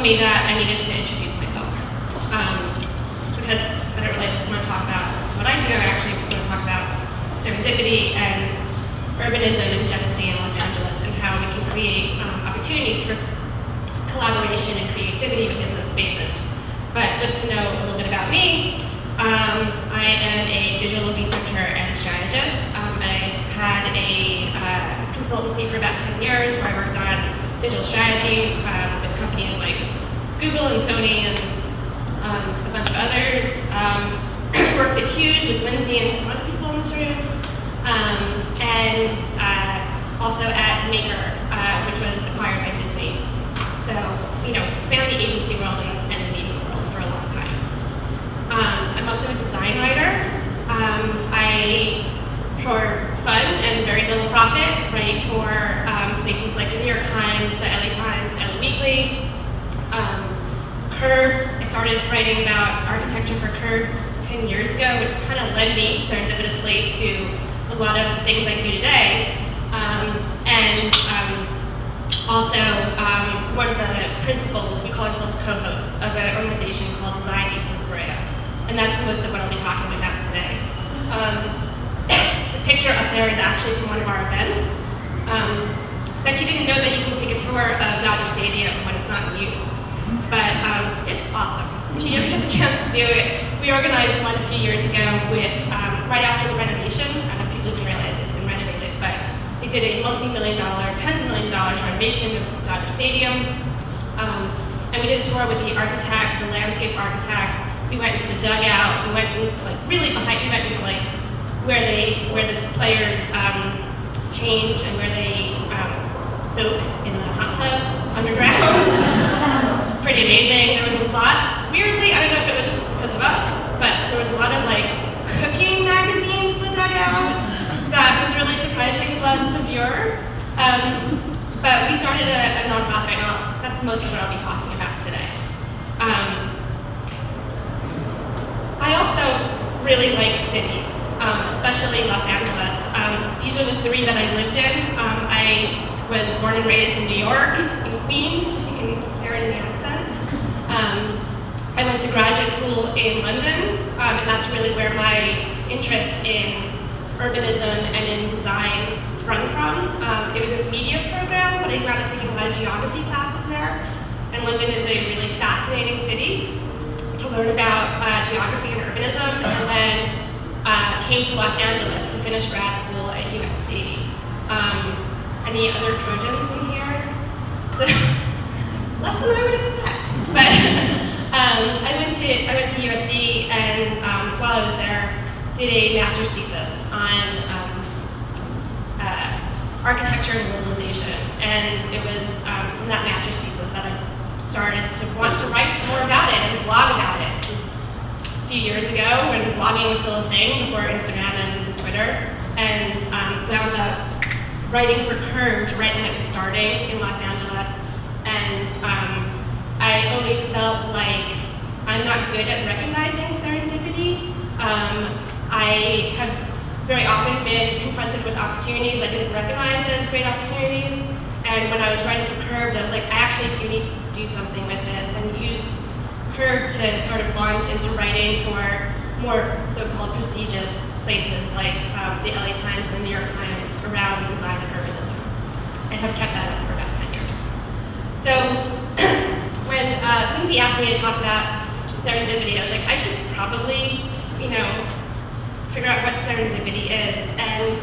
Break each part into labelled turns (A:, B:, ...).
A: me that I needed to introduce myself. Because I don't really want to talk about what I do, I actually want to talk about serendipity and urbanism and density in Los Angeles and how we can create opportunities for collaboration and creativity within those spaces. But just to know a little bit about me, I am a digital researcher and strategist. I had a consultancy for about 10 years where I worked on digital strategy with companies like Google and Sony and a bunch of others. Worked at Huge with Lindsay and some other people in this room. And also at Maker, which was acquired by Disney. So, spanned the agency world and the media world for a long time. I'm also a design writer. I, for fun and very little profit, write for places like the New York Times, the LA Times, LA Weekly. Curved, I started writing about architecture for Curved 10 years ago, which kind of led me serendipitously to a lot of things I do today. Also, one of the principals, we call ourselves co-hosts of an organization called Design East of Brea. And that's most of what I'll be talking about today. The picture up there is actually from one of our events. Bet you didn't know that you can take a tour of Dodger Stadium when it's not in use. But it's awesome. If you ever get the chance to do it, we organized one a few years ago with, right after the renovation. I don't know if people even realize it had been renovated, but they did a multi-million dollar, tens of millions of dollars renovation of Dodger Stadium. And we did a tour with the architect, the landscape architect. We went into the dugout. We went really behind. We went into where the players change and where they soak in the hot tub underground. Pretty amazing. There was a lot. Weirdly, I don't know if it was because of us, but there was a lot of cooking magazines in the dugout. That was really surprising. It was less severe. But we started a nonprofit, and that's most of what I'll be talking about today. I also really like cities, especially Los Angeles. These are the three that I lived in. I was born and raised in New York, in Queens, if you can hear it in the accent. I went to graduate school in London, and that's really where my interest in urbanism and in design sprung from. It was a media program, but I ended up taking a lot of geography classes there. And London is a really fascinating city to learn about geography and urbanism, and then came to Los Angeles to finish grad school at USC. Any other Trojans in here? So, less than I would expect. But I went to USC, and while I was there, did a master's thesis on architecture and globalization. And it was from that master's thesis that I started to want to write more about it and blog about it. This was a few years ago when blogging was still a thing before Instagram and Twitter, and wound up writing for Curved right when it was starting in Los Angeles. And I always felt like I'm not good at recognizing serendipity. I have very often been confronted with opportunities I didn't recognize as great opportunities. And when I was writing for Curved, I was like, I actually do need to do something with this, and used Curved to sort of launch into writing for more so-called prestigious places like the LA Times and the New York Times around design and urbanism, and have kept that up for about 10 years. So when Lindsay asked me to talk about serendipity, I was like, I should probably, figure out what serendipity is. And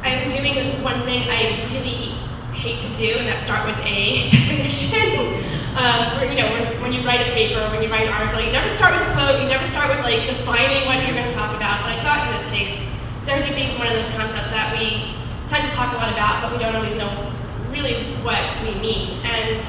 A: I'm doing the one thing I really hate to do, and that's start with a definition. When you write a paper, when you write an article, you never start with a quote, you never start with defining what you're going to talk about. But I thought in this case, serendipity is one of those concepts that we tend to talk a lot about, but we don't always know really what we mean. And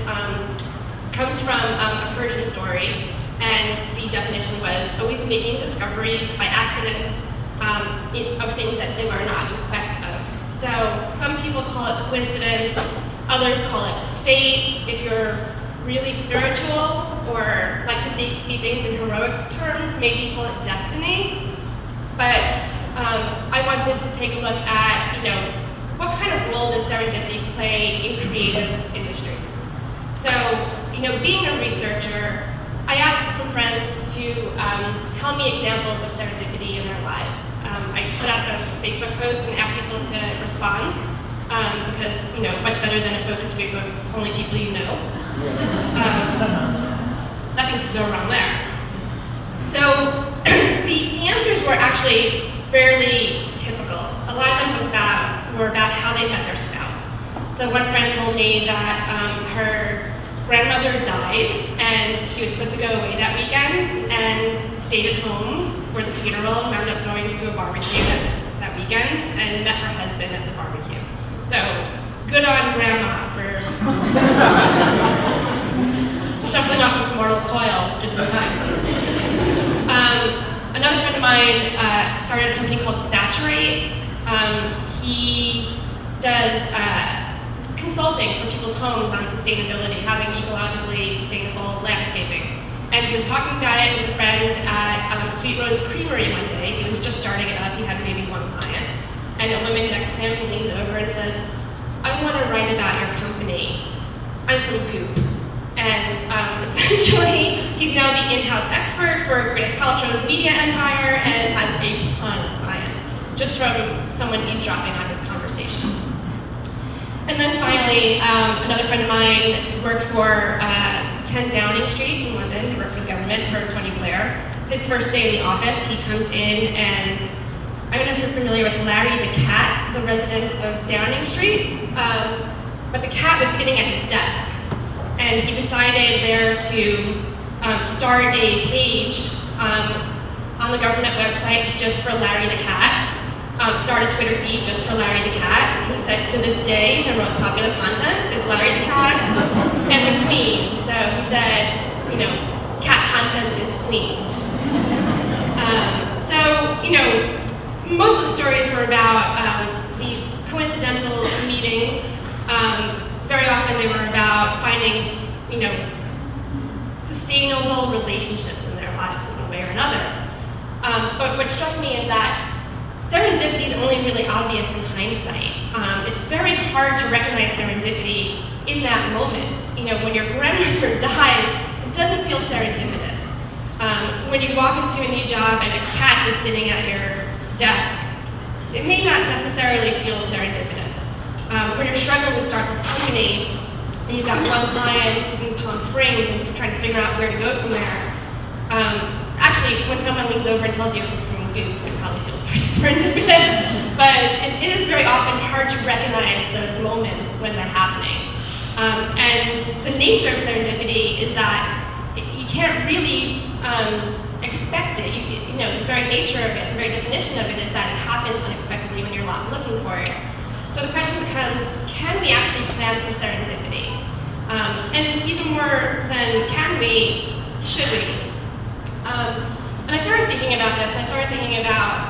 A: comes from a Persian story, and the definition was always making discoveries by accident of things that they were not in quest of. So some people call it coincidence, others call it fate. If you're really spiritual or like to see things in heroic terms, maybe call it destiny. But I wanted to take a look at, what kind of role does serendipity play in creative industries? So, being a researcher, I asked some friends to tell me examples of serendipity in their lives. I put out a Facebook post and asked people to respond, because, what's better than a focus group of only people you know? Nothing could go wrong there. So the answers were actually fairly typical. A lot of them were about how they met their spouse. So one friend told me that her grandmother died and she was supposed to go away that weekend and stayed at home for the funeral and wound up going to a barbecue that weekend and met her husband at the barbecue. So good on grandma for shuffling off this mortal coil just in time. Another friend of mine started a company called Saturate. He does consulting for people's homes on sustainability, having ecologically sustainable landscaping. And he was talking about it with a friend at Sweet Rose Creamery one day. He was just starting it up. He had maybe one client. And a woman next to him leans over and says, "I want to write about your company. I'm from Goop." And essentially, he's now the in-house expert for Gwyneth Paltrow's media empire and has a ton of clients, just from someone eavesdropping on his conversation. And then finally, another friend of mine worked for 10 Downing Street in London. He worked for the government for Tony Blair. His first day in the office, he comes in and, I don't know if you're familiar with Larry the cat, the resident of Downing Street, but the cat was sitting at his desk. And he decided there to start a page on the government website just for Larry the cat, start a Twitter feed just for Larry the cat. He said, to this day, their most popular content is Larry the cat and the Queen. So he said, cat content is Queen. Most of the stories were about these coincidental meetings. Very often they were about finding, sustainable relationships in their lives in one way or another. But what struck me is that serendipity is only really obvious in hindsight. It's very hard to recognize serendipity in that moment. When your grandmother dies, it doesn't feel serendipitous. When you walk into a new job and a cat is sitting at your desk, it may not necessarily feel serendipitous. When you're struggling to start this company, and you've got one client in Palm Springs and you're trying to figure out where to go from there, actually, when someone leans over and tells you from Goop, it probably feels pretty serendipitous, but it is very often hard to recognize those moments when they're happening. And the nature of serendipity is that you can't really expect it. The very nature of it, the very definition of it is that it happens unexpectedly when you're not looking for it. So the question becomes, can we actually plan for serendipity? And even more than can we, should we? And I started thinking about this, and I started thinking about,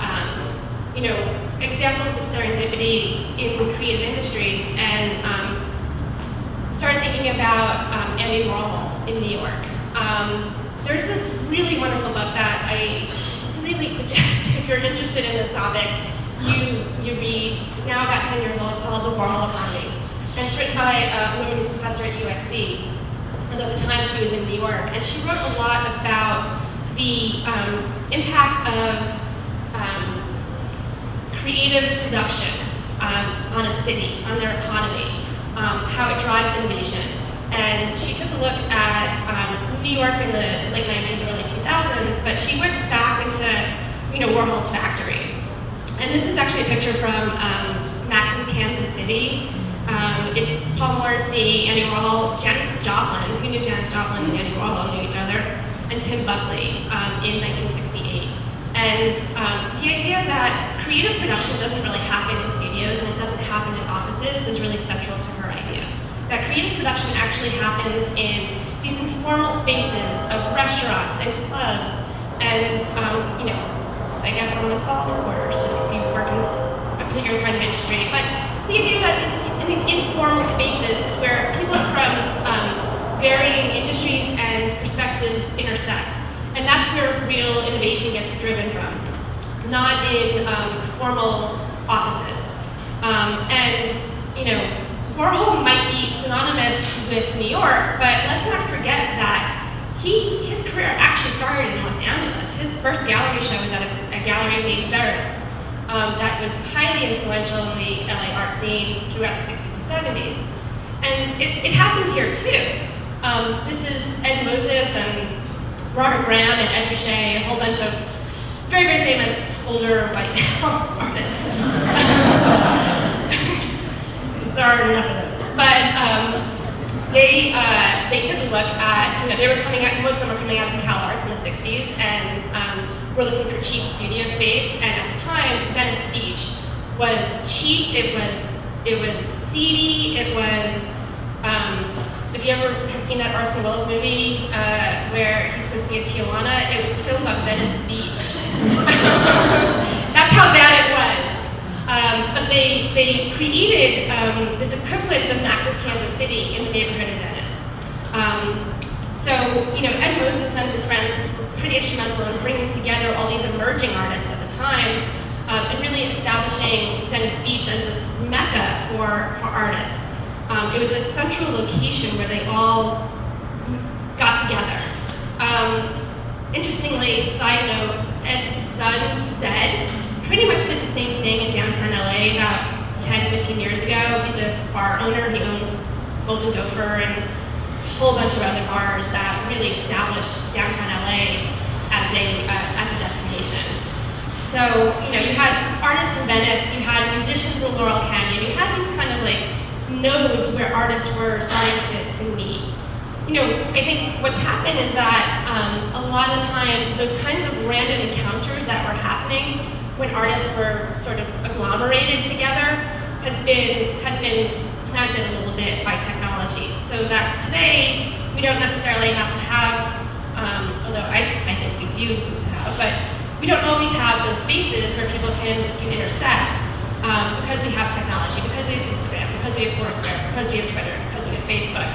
A: examples of serendipity in creative industries, and started thinking about Andy Warhol in New York. There's this really wonderful book that I really suggest, if you're interested in this topic, you read. It's now about 10 years old, called The Warhol Economy. And it's written by a woman who's a professor at USC. And at the time she was in New York. And she wrote a lot about the impact of creative production on a city, on their economy, how it drives innovation. And she took a look at New York in the late 90s, early 2000s, but she went back into Warhol's factory. And this is actually a picture from Max's Kansas City. It's Paul Morrissey, Andy Warhol, Janis Joplin. Who knew Janis Joplin and Andy Warhol knew each other? And Tim Buckley in 1968. And the idea that creative production doesn't really happen in studios and it doesn't happen in offices is really central to her idea. That creative production actually happens in these informal spaces of restaurants and clubs and, I guess on the golf course if you work in a particular kind of industry. But it's the idea that in these informal spaces is where people from varying industries and perspectives intersect. And that's where real innovation gets driven from, not in formal offices. Warhol might be synonymous with New York, but let's not forget that his career actually started in Los Angeles. His first gallery show was at a gallery named Ferris that was highly influential in the LA art scene throughout the 60s and 70s. And it happened here too. This is Ed Moses and Robert Graham and Ed Richet, a whole bunch of very, very famous older white male artists. There aren't enough of those. But they took a look at, they were coming out, most of them were coming out of the Cal Arts in the 60s, and were looking for cheap studio space. And at the time, Venice Beach was cheap, it was seedy, it was, if you ever have seen that Orson Welles movie where he's supposed to be in Tijuana, it was filmed on Venice Beach. That's how bad it was. But they created this equivalent of Naxos, Kansas City in the neighborhood of Venice. So, Ed Moses and his friends were pretty instrumental in bringing together all these emerging artists at the time and really establishing Venice Beach as this mecca for artists. It was a central location where they all got together. Interestingly, side note, Ed's son, Zed, pretty much did the same thing in downtown LA about 10, 15 years ago. He's a bar owner. He owns Golden Gopher and a whole bunch of other bars that really established downtown LA as a destination. So, you had artists in Venice, you had musicians in Laurel Canyon, you had these kind of nodes where artists were starting to meet. I think what's happened is that a lot of the time, those kinds of random encounters that were happening when artists were sort of agglomerated together has been supplanted a little bit by technology. So that today, we don't necessarily have to have, although I think we do need to have, but we don't always have those spaces where people can intersect because we have technology, because we have Instagram, because we have Foursquare, because we have Twitter, because we have Facebook.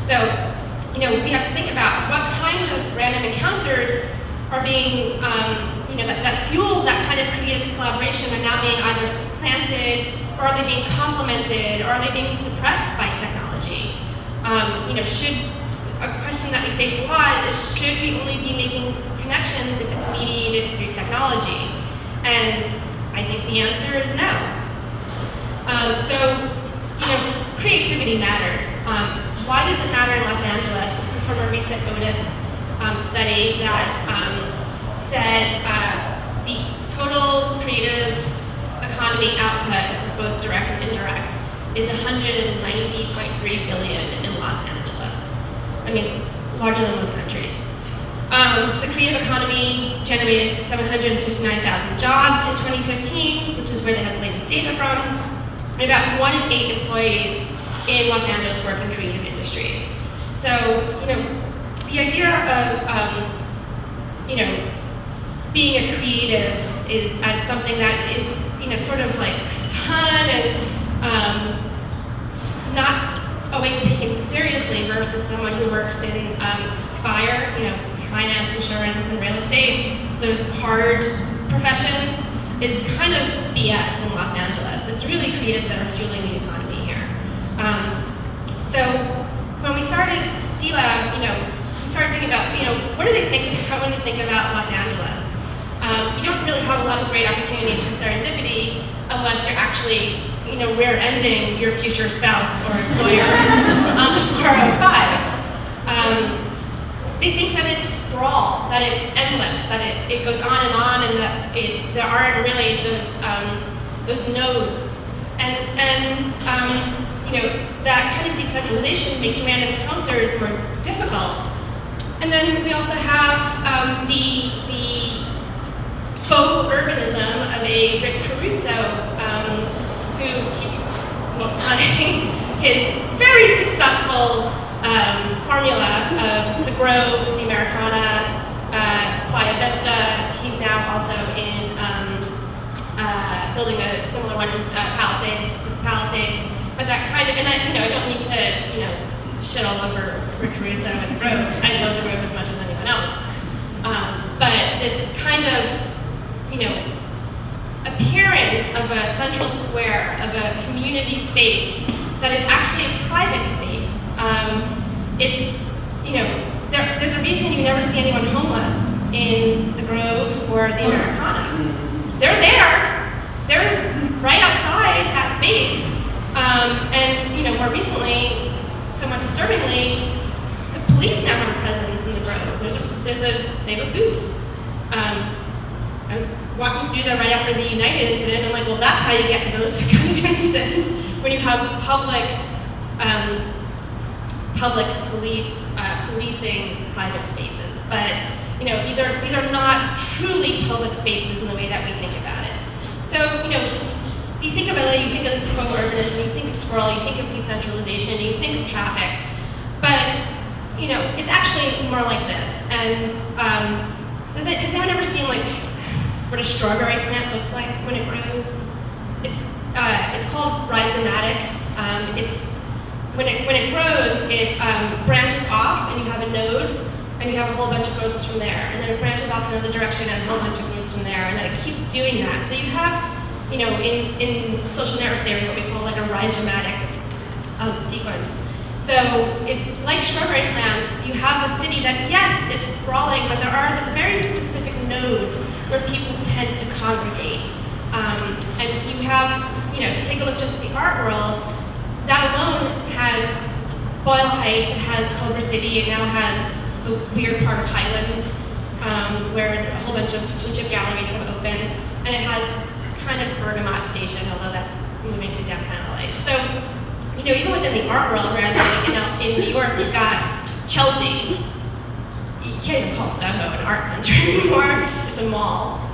A: So, we have to think about what kinds of random encounters are being, that fuel that kind of creative collaboration are now being either supplanted, or are they being complemented, or are they being suppressed by technology? A question that we face a lot is, should we only be making connections if it's mediated through technology? And I think the answer is no. Creativity matters. Why does it matter in Los Angeles? This is from a recent Otis study that said the total creative economy output, this is both direct and indirect, is $190.3 billion in Los Angeles. I mean, it's larger than most countries. The creative economy generated 759,000 jobs in 2015, which is where they have the latest data from. And about 1 in 8 employees in Los Angeles work in creative industries. So, the idea of, being a creative is as something that is, sort of fun and not always taken seriously versus someone who works in FIRE, finance, insurance, and real estate, those hard professions, is kind of BS in Los Angeles. It's really creatives that are fueling the economy here. So when we started D-Lab, we started thinking about, what do they think about when they think about Los Angeles? You don't really have a lot of great opportunities for serendipity unless you're actually, rear-ending your future spouse or employer on the 405. They think that it's sprawl, that it's endless, that it goes on, and that there aren't really those nodes. And that kind of decentralization makes random encounters more difficult. And then we also have the faux urbanism of a Rick Caruso, who keeps multiplying his very successful formula of the Grove, the Americana, Playa Vista. He's now also in building a similar one in Palisades, Pacific Palisades. But that kind of, and I don't need to shit all over Rick Caruso and the Grove. I love the Grove as much as anyone else. But this kind of, appearance of a central square, of a community space that is actually a private space. It's, there's a reason you never see anyone homeless in the Grove or the Americana. They're there. They're right outside that space. And more recently, somewhat disturbingly, the police now have a presence in the Grove. They have a booth. I was walking through there right after the United incident, and I'm like, well, that's how you get to those kind of incidents, when you have public police policing private spaces. But these are not truly public spaces in the way that we think about it. So you think of LA, you think of this faux urbanism, you think of sprawl, you think of decentralization, you think of traffic, but it's actually more like this. And has anyone ever seen what a strawberry plant looks like when it grows? It's called rhizomatic. When it grows, it branches off, and you have a node, and you have a whole bunch of growths from there, and then it branches off in another direction, and a whole bunch of growths from there, and then it keeps doing that. So you have, in social network theory, what we call a rhizomatic sequence. So, like strawberry plants, you have a city that, yes, it's sprawling, but there are very specific nodes where people tend to congregate. And you have, if you take a look just at the art world, that alone has Boyle Heights, it has Culver City, it now has the weird part of Highland, where a whole bunch of galleries have opened, and it has kind of Bergamot Station, although that's moving to downtown LA. So, even within the art world, whereas in New York, you've got Chelsea. You can't even call Soho an art center anymore. It's a mall.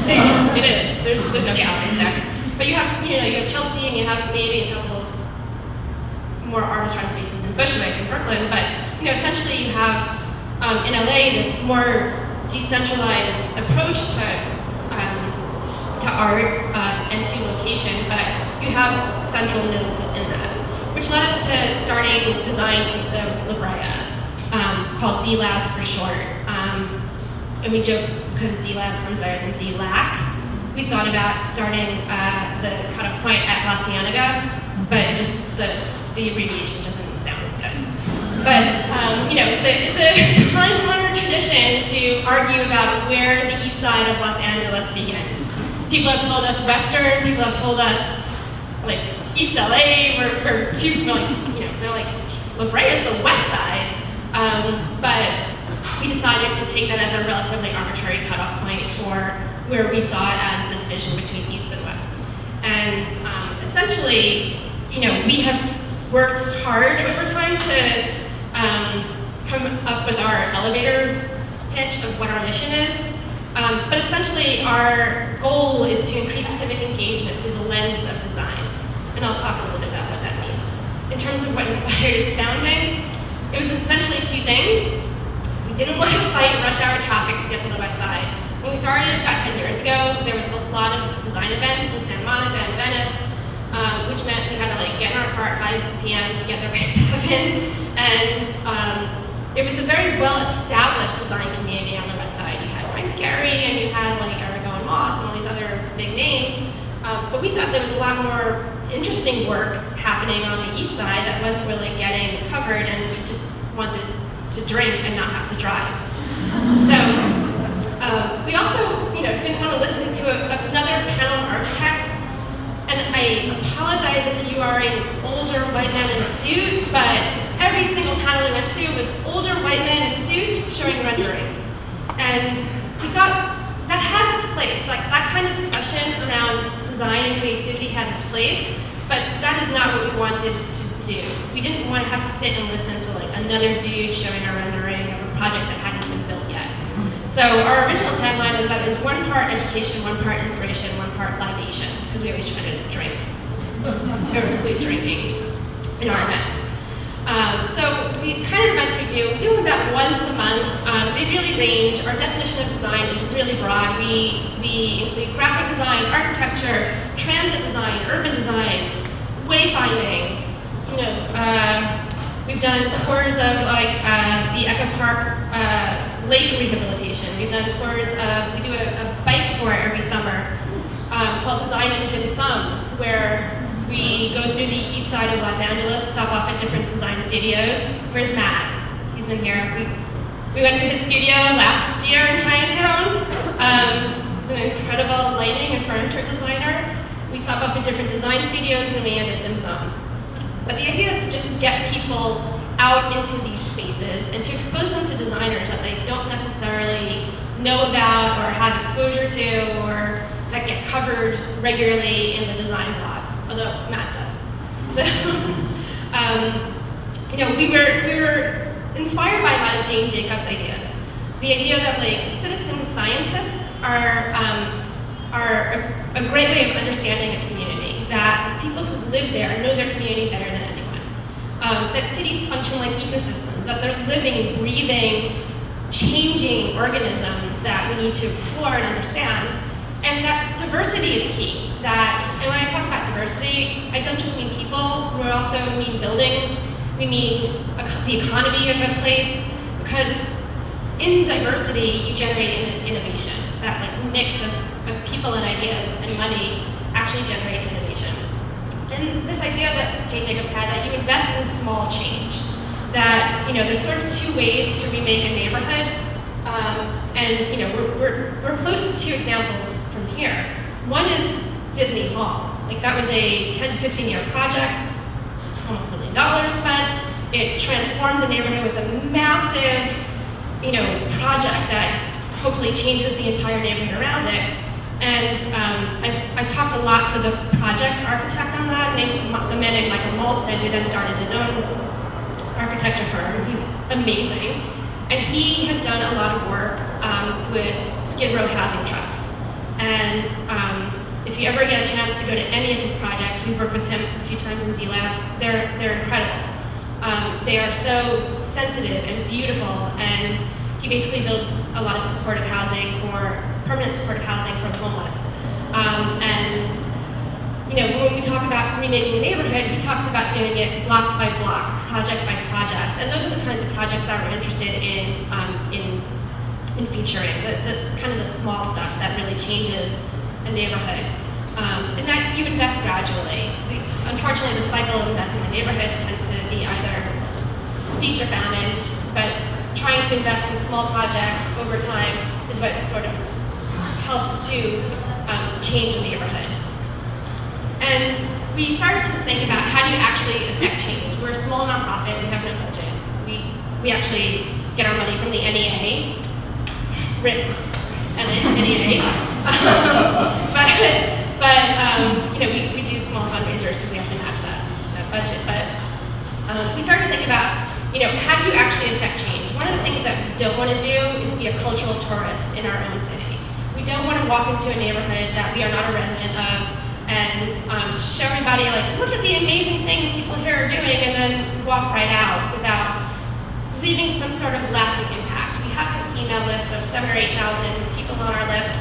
A: It is. There's no galleries there. But you have Chelsea, and you have maybe a couple of more artist-run spaces in Bushwick and Brooklyn. But essentially, you have in LA this more decentralized approach to art and to location, but you have central nodes within that, which led us to starting design east of La Brea, called D-Lab for short. And we joke because D-Lab sounds better than D-Lac. We thought about starting the cutoff point at La Cienega, but the abbreviation doesn't sound as good. But it's a time-honored tradition to argue about where the east side of Los Angeles begins. People have told us Western, people have told us East LA, we're too, they're like, La Brea is the west side. But we decided to take that as a relatively arbitrary cutoff point for where we saw it as the division between east and west. And essentially, we have worked hard over time to come up with our elevator pitch of what our mission is. But essentially, our goal is to increase civic engagement through the lens of design. And I'll talk a little bit about what that means. In terms of what inspired its founding, it was essentially two things. We didn't want to fight rush hour traffic to get to the west side. When we started about 10 years ago, there was a lot of design events in Santa Monica and Venice, which meant we had to get in our car at 5 p.m. to get there by 7. And it was a very well-established design community on the west side. You had Frank Gehry, and you had Arago and Moss and all these other big names. But we thought there was a lot more interesting work happening on the east side that wasn't really getting covered, and we just wanted to drink and not have to drive. So we also, didn't want to listen to another panel of architects. And I apologize if you are an older white man in a suit, but every single panel we went to was older white men in suits showing renderings. And we thought that has its place. That kind of discussion around design and creativity has its place, but that is not what we wanted to do. We didn't want to have to sit and listen to another dude showing a rendering of a project that hadn't been built yet. So our original tagline was that it was one part education, one part inspiration, one part libation, because we always try to drink, or include drinking in our events. So the kind of events we do them about once a month. They really range. Our definition of design is really broad. We include graphic design, architecture, transit design, urban design, wayfinding. We've done tours of the Echo Park lake rehabilitation. We've done tours of, we do a bike tour every summer called Design in Dim Sum, where We go through the east side of Los Angeles, stop off at different design studios. Where's Matt? He's in here. We went to his studio last year in Chinatown. He's an incredible lighting and furniture designer. We stop off at different design studios and we end at dim sum. But the idea is to just get people out into these spaces and to expose them to designers that they don't necessarily know about or have exposure to or that get covered regularly in the design blogs, although Matt does. So, we were inspired by a lot of Jane Jacobs' ideas. The idea that citizen scientists are a great way of understanding a community, that the people who live there know their community better than anyone. That cities function like ecosystems, that they're living, breathing, changing organisms that we need to explore and understand, and that diversity is key. And when I talk about diversity, I don't just mean people, we also mean buildings, we mean the economy of a place, because in diversity, you generate innovation. That mix of people and ideas and money actually generates innovation. And this idea that Jane Jacobs had, that you invest in small change, that there's sort of two ways to remake a neighborhood, and we're close to two examples from here. One is Disney Hall. That was a 10 to 15 year project, almost $1 million spent. It transforms a neighborhood with a massive, project that hopefully changes the entire neighborhood around it. And I've talked a lot to the project architect on that, the man named Michael Maltson, who then started his own architecture firm. He's amazing. And he has done a lot of work with Skid Row Housing Trust. And if you ever get a chance to go to any of his projects, we've worked with him a few times in D-Lab, they're incredible. They are so sensitive and beautiful, and he basically builds a lot of supportive housing permanent supportive housing for the homeless. When we talk about remaking a neighborhood, he talks about doing it block by block, project by project, and those are the kinds of projects that we're interested in featuring, the kind of the small stuff that really changes a neighborhood, and that you invest gradually. Unfortunately, the cycle of investment in neighborhoods tends to be either feast or famine, but trying to invest in small projects over time is what sort of helps to change a neighborhood. And we started to think about how do you actually affect change. We're a small nonprofit, we have no budget. We actually get our money from the NEA, RIP, NEA. We do small fundraisers because we have to match that budget. But we started to think about, how do you actually affect change? One of the things that we don't want to do is be a cultural tourist in our own city. We don't want to walk into a neighborhood that we are not a resident of and show everybody, look at the amazing thing people here are doing, and then walk right out without leaving some sort of lasting impact. We have an email list of 7,000 or 8,000 people on our list,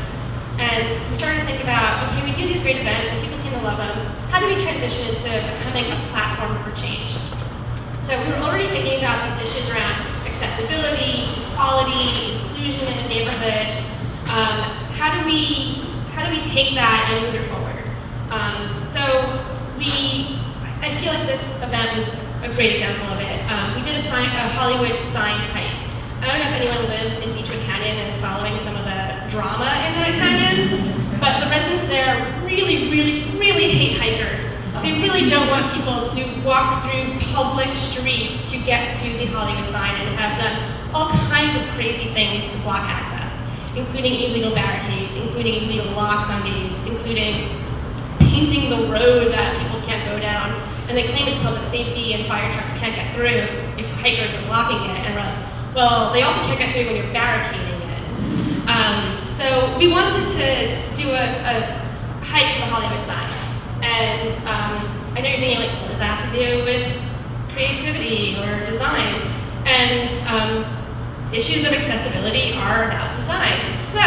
A: and we started to think about, okay, we do these great events and people seem to love them. How do we transition into becoming a platform for change? So we were already thinking about these issues around accessibility, equality, inclusion in the neighborhood. How do we take that and move it forward? I feel like this event was a great example of it. We did a Hollywood sign hike. I don't know if anyone lives in Beechwood Canyon and is following some of the drama in that canyon, but the residents there really, really, really hate hikers. They really don't want people to walk through public streets to get to the Hollywood sign, and have done all kinds of crazy things to block access, including illegal barricades, including illegal locks on gates, including painting the road that people can't go down. And they claim it's public safety and fire trucks can't get through if hikers are blocking it. And we're like, well, they also can't get through when you're barricading it. So we wanted to do a hike to the Hollywood sign. And I know you're thinking, what does that have to do with creativity or design? And issues of accessibility are about design. So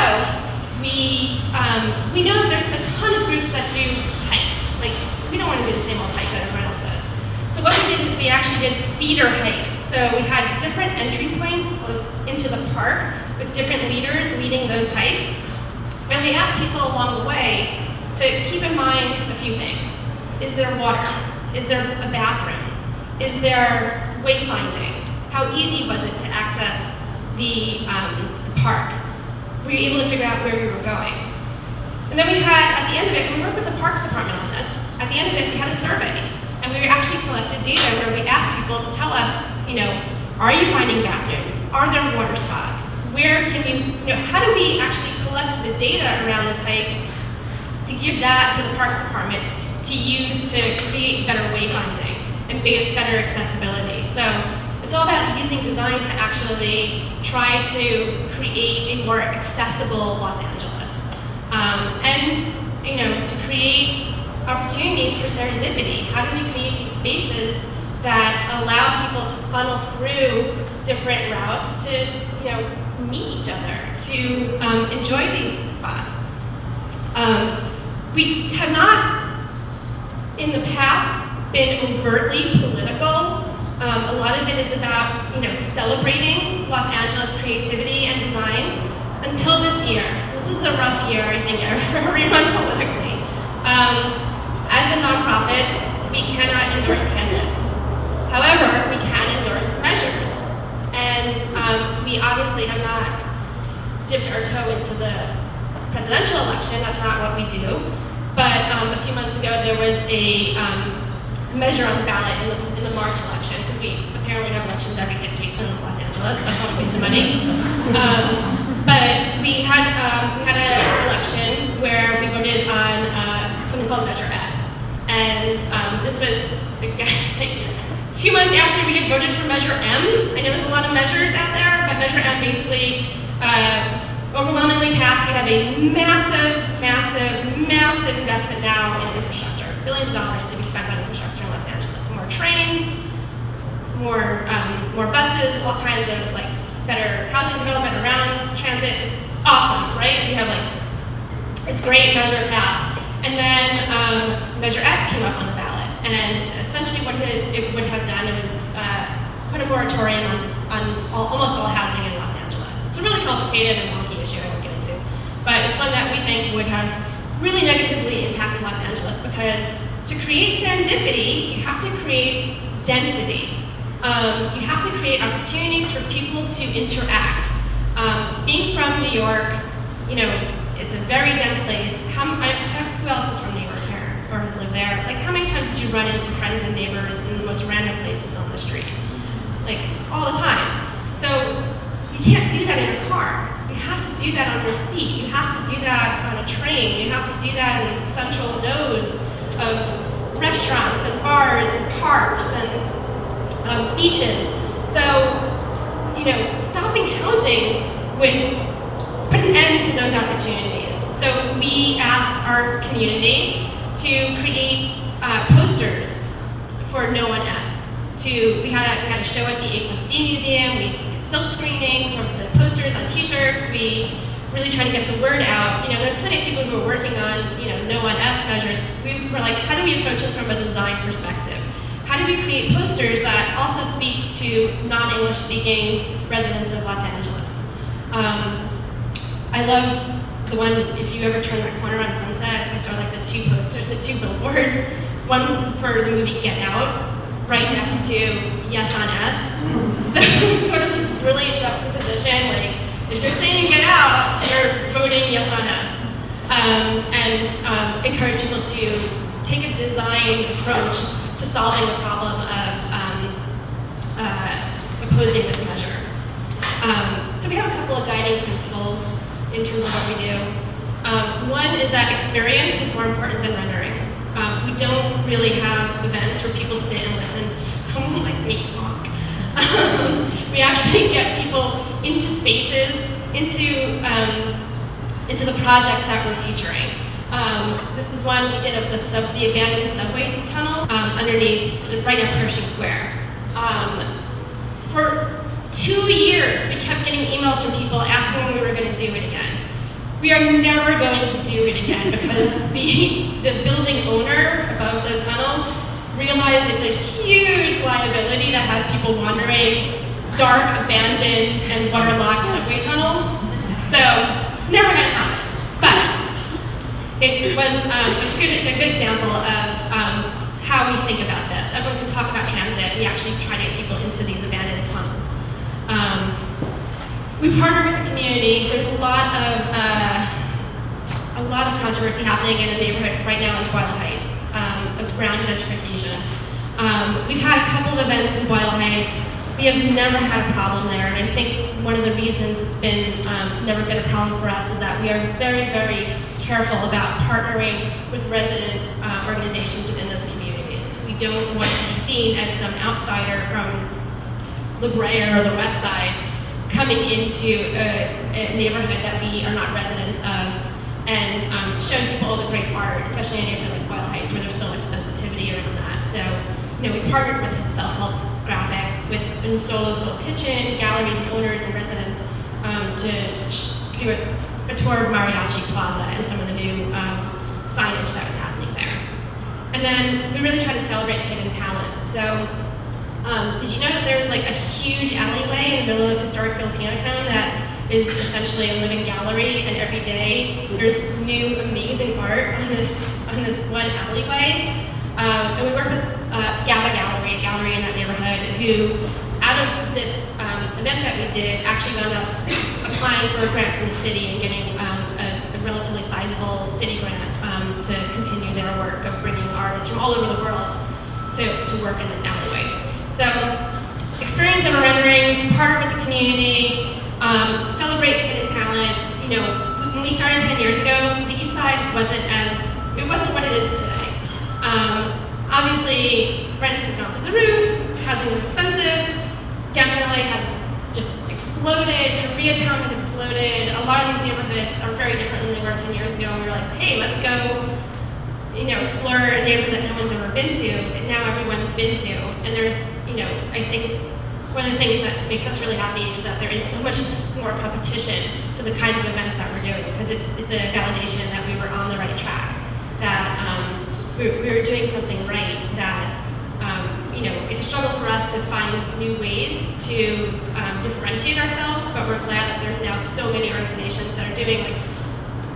A: we know that there's a ton of groups that do hikes. We don't want to do the same old hike that everyone else does. So what we did is we actually did feeder hikes. So we had different entry points into the park with different leaders leading those hikes. And we asked people along the way to keep in mind a few things. Is there water? Is there a bathroom? Is there wayfinding? How easy was it to access the park? Were you able to figure out where we were going? And then we had, at the end of it, we worked with the Parks Department on this. At the end of it, we had a survey. And we actually collected data where we asked people to tell us, are you finding bathrooms? Are there water spots? Where can how do we actually collect the data around this hike to give that to the Parks Department to use to create better wayfinding and better accessibility? So it's all about using design to actually try to create a more accessible Los Angeles. And to create opportunities for serendipity. How do we create these spaces that allow people to funnel through different routes to meet each other, to enjoy these spots? We have not, in the past, been overtly political. A lot of it is about celebrating Los Angeles creativity and design until this year. This is a rough year, I think, for everyone politically. As a nonprofit, we cannot endorse candidates. However, we can endorse measures. And we obviously have not dipped our toe into the presidential election. That's not what we do. But a few months ago, there was a measure on the ballot in the March election, because we apparently have elections every 6 weeks in Los Angeles. That's not a waste of money. But we had an election where we voted on something called Measure S. And this was like 2 months after we had voted for Measure M. I know there's a lot of measures out there, but Measure M basically overwhelmingly passed. We have a massive, massive, massive investment now in infrastructure. Billions of dollars to be spent on infrastructure in Los Angeles. More trains, more buses, all kinds of better housing development around transit. It's awesome, right? We have it's great. Measure passed. And then Measure S came up on the ballot. And essentially what it would have done was put a moratorium on almost all housing in Los Angeles. It's a really complicated and wonky issue I won't get into. But it's one that we think would have really negatively impacted Los Angeles, because to create serendipity, you have to create density. You have to create opportunities for people to interact. Being from New York, it's a very dense place. Who else is from New York here or has lived there? How many times did you run into friends and neighbors in the most random places on the street? All the time. So you can't do that in a car. You have to do that on your feet. You have to do that on a train. You have to do that in these central nodes of restaurants and bars and parks and beaches. So, stopping housing would put an end to those opportunities. So we asked our community to create posters for No One S. We had a show at the A+D Museum. We did silk screening of the posters on T-shirts. We really tried to get the word out. There's plenty of people who are working on No One S measures. We were like, how do we approach this from a design perspective? How do we create posters that also speak to non-English speaking residents of Los Angeles? I love the one, if you ever turn that corner on Sunset, you saw the two posters, the two billboards. One for the movie Get Out, right next to Yes on S. So it's sort of this brilliant juxtaposition, if you're saying Get Out, you're voting Yes on S. And encourage people to take a design approach to solving the problem of opposing this measure. So we have a couple of guiding principles in terms of what we do. One is that experience is more important than renderings. We don't really have events where people sit and listen to someone like me talk. We actually get people into spaces, into the projects that we're featuring. This is one we did of the abandoned subway tunnel underneath, right near Pershing Square. For 2 years, we kept getting emails from people asking when we were going to do it again. We are never going to do it again because the building owner above those tunnels realized it's a huge liability to have people wandering dark, abandoned, and waterlogged subway tunnels. So it's never going to happen. But it was a good example of how we think about this. Everyone can talk about transit. We actually try to get people into these abandoned tunnels. We partner with the community. There's a lot of controversy happening in a neighborhood right now in Boyle Heights around gentrification. We've had a couple of events in Boyle Heights. We have never had a problem there, and I think one of the reasons it's been never been a problem for us is that we are very, very careful about partnering with resident organizations within those communities. We don't want to be seen as some outsider from La Brea or the West Side coming into a neighborhood that we are not residents of, and showing people all the great art, especially in a neighborhood like Boyle Heights where there's so much sensitivity around that. So, we partnered with his self-help graphics, with Solo Soul Kitchen, galleries and owners and residents to do a tour of Mariachi Plaza and some of the new signage that was happening there. And then we really try to celebrate hidden talent. So, did you know that there's like a huge alleyway in the middle of historic Filipino town that is essentially a living gallery, and every day there's new amazing art on this one alleyway? And we work with GABA Gallery, a gallery in that neighborhood, who, out of this event that we did, actually wound up applying for a grant from the city and getting a relatively sizable city grant to continue their work of bringing artists from all over the world to work in this alleyway. So, experience over renderings, partner with the community, celebrate hidden talent. When we started 10 years ago, the East Side wasn't what it is today. Obviously, rents have gone through the roof, housing is expensive, downtown LA has just exploded, Koreatown has exploded. A lot of these neighborhoods are very different than they were 10 years ago, and we were like, hey, let's go explore a neighborhood that no one's ever been to, and now everyone's been to. And there's, I think one of the things that makes us really happy is that there is so much more competition to the kinds of events that we're doing, because it's a validation that we were on the right track, that we were doing something right, that it's a struggle for us to find new ways to differentiate ourselves, but we're glad that there's now so many organizations that are doing like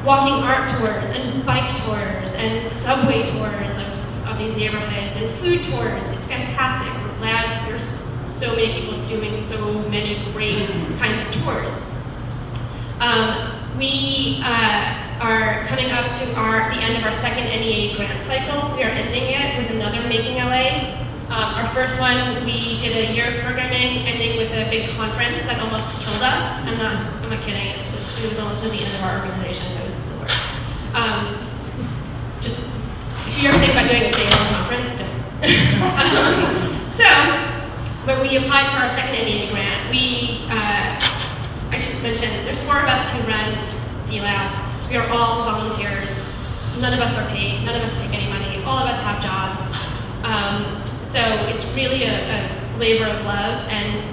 A: walking art tours and bike tours and subway tours of these neighborhoods and food tours. It's fantastic. We're glad there's so many people doing so many great kinds of tours. We are coming up to the end of our second NEA grant cycle. We are ending it with another Making LA. Our first one, we did a year of programming, ending with a big conference that almost killed us. I'm not kidding. It was almost at the end of our organization. It was the worst. Just, if you ever think about doing a day-long conference, don't. When we applied for our second NEA grant, I should mention, there's 4 of us who run D-Lab. We are all volunteers. None of us are paid. None of us take any money. All of us have jobs. So it's really a labor of love, and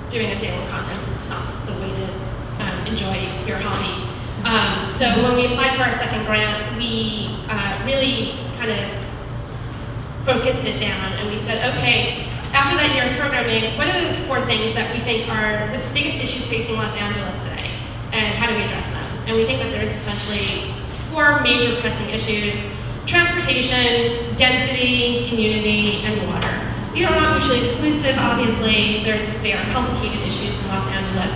A: doing a day-long conference is not the way to enjoy your hobby. So when we applied for our second grant, we really kind of focused it down, and we said, okay, after that year of programming, what are the 4 things that we think are the biggest issues facing Los Angeles today, and how do we address them? And we think that there's essentially 4 major pressing issues: transportation, density, community, and water. These are not mutually exclusive, obviously. They are complicated issues in Los Angeles,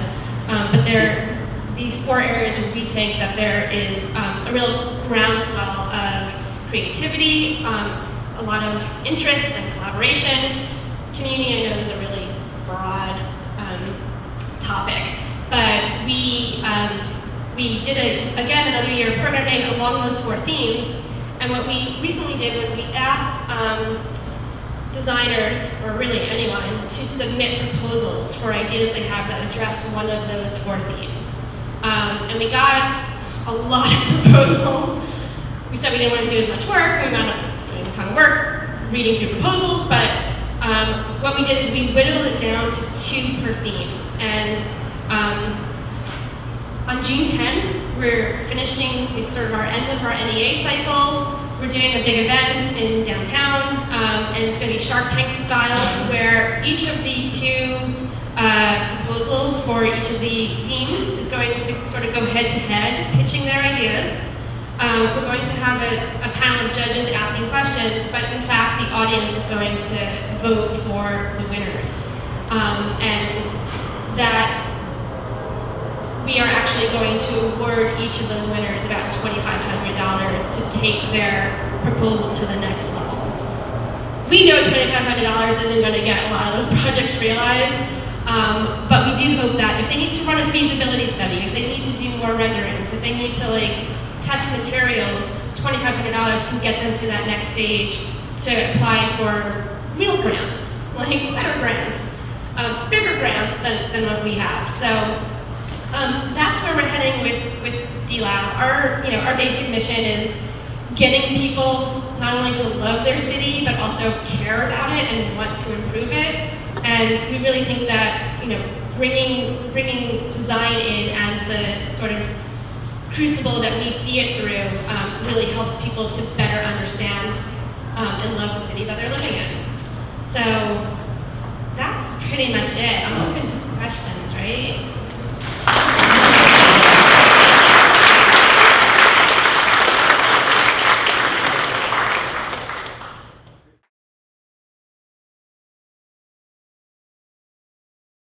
A: but they're these 4 areas where we think that there is a real groundswell of creativity, a lot of interest and collaboration. Community, I know, is a really broad topic, but we did again another year of programming along those 4 themes. And what we recently did was we asked designers, or really anyone, to submit proposals for ideas they have that address one of those 4 themes. And we got a lot of proposals. We said we didn't want to do as much work. We wound up doing a ton of work reading through proposals, but what we did is we whittled it down to 2 per theme. And on June 10, we're finishing sort of our end of our NEA cycle. We're doing a big event in downtown, and it's going to be Shark Tank style, where each of the 2 proposals for each of the themes is going to sort of go head to head, pitching their ideas. We're going to have a panel of judges asking questions, but in fact, the audience is going to vote for the winners. And that we are actually going to award each of those winners about $2,500 to take their proposal to the next level. We know $2,500 isn't going to get a lot of those projects realized, but we do hope that if they need to run a feasibility study, if they need to do more renderings, if they need to test materials, $2,500 can get them to that next stage to apply for real grants, better grants, bigger grants than what we have. So that's where we're heading with D-Lab. Our basic mission is getting people not only to love their city, but also care about it and want to improve it. And we really think that bringing design in as the sort of crucible that we see it through really helps people to better understand and love the city that they're living in. So that's pretty much it. I'm open to questions, right?